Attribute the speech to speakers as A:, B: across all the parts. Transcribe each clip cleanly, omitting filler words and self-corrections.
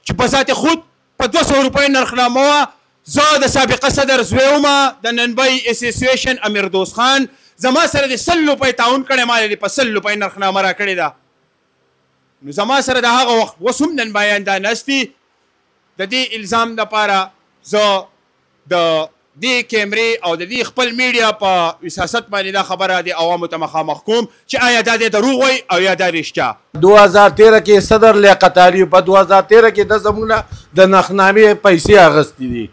A: چې په ذات خود په 200 روپۍ نرخنامه وه. زه د سابقه صدر زوی وم د ننبی اسوسییشن امیر دوست خان، زما سره د 100 روپۍ تعاون کړی، ما د په 100 روپۍ نرخنامه راکړې ده. نو زما سره د هغه وخت اوس هم ننبیان دا ناست دي. د دې الزام دپاره زه د دې کیمرې او د دې خپل میډیا په وساست باندې دا خبره د عوامو ته مخامخ کوم چې آیا دا د دروغ وایي او یا دا رښتیا.
B: 2013 کې صدر لیاقت علي په 2013 کې د زموږ د نرخنامې پیسې اخیستې دي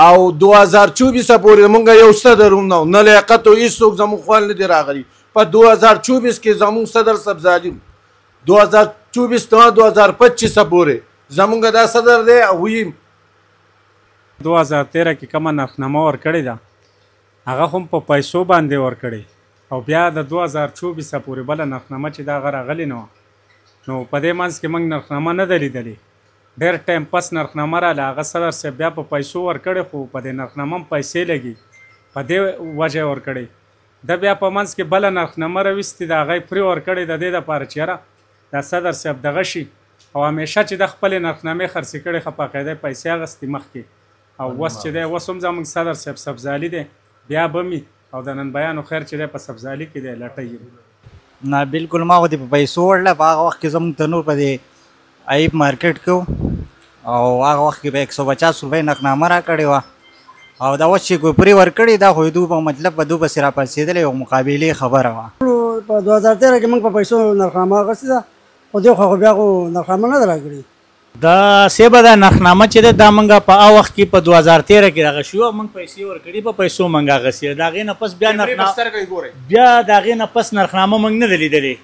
B: او 2024 پورې موږ یو صدر هم نه لیاقت او هېڅوک زموږ خوا نه دي راغلي. په 2024 کې زموږ صدر سبزالي 2024 نه 2025 پورې زموږ دا صدر دی او ویم
C: 2013 کې کومه نرخنامه ورکړې ده هغه هم په پیسو باندې ورکړې او بیا د 2024 پورې بله نرخنامه چې دا هغه راغلې نه وه. نو په دې منځ کې موږ نرخنامه نه ده لیدلې. ډېر ټایم پس نرخنامه راله، هغه صدر صاحب بیا په پیسو ورکړې خو په دې نرخنامه هم پیسې لګي، په دې وجه ورکړې. ده بیا په منځ کې بله نرخنامه راویستې ده، هغه یې پرې ورکړې د دې دپاره چې یاره دا صدر صاحب دغه شي او همیشه چې د خپلې نرخنامې خرڅې کړې ښه په قاعده پیسې اخیستې مخکې او اوس چې دی اوس هم زموږ صدر صاحب سبزالي دی بیا به مي او د نن بیانو خیر چې دی په سبزالي کې دی لټوي.
D: نه بالکل ما خو دې په پیسو وړله. په هغه وخت کې زموږ تنور په دې عیب مارکیټ کې او هغه وخت کې به 150 روپۍ نرخنامه راکړې وه او دا اوس چې کوی پرې ورکړې دا خو دوی په مطلب په دوی پسې راپاڅېدلی او مقابلې خبره وه.
E: په 2013 کې موږ په پیسو نرخنامه اخیستې ده خو دې خو بیا خو نرخنامه نه ده راکړې.
F: دا سیبه دا نرخنامه چې ده دا موږ په هغه وخت کې په 2013 کې دغه شو موږ پیسې ورکړي په پیسو موږ اخیستې. د هغې نه پس بیا د هغې نه پس نرخنامه موږ نه ده لیدلې.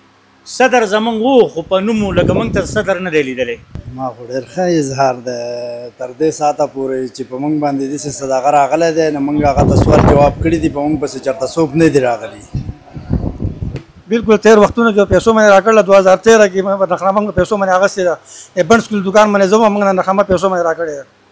F: صدر زموږ و خو په نوم لکه موږ ته صدر نه دی لیدلی.
E: ما خو ډېر ښه اظهار دی تر دې ساعته پورې چې په موږ باندې داسې صداقه راغلی دی نو موږ هغه ته سوال جواب کړي دي، په موږ پسې چېرته څوک نه دي راغلي.
G: بالکل تیر وختونو کې پیسو باندې راکړله 2013 کې نرخنامه موږ پیسو باندې اخیستې ده. بند سکول دکان باندې زه موږ نرخنامه پیسو باندې راکړې ده.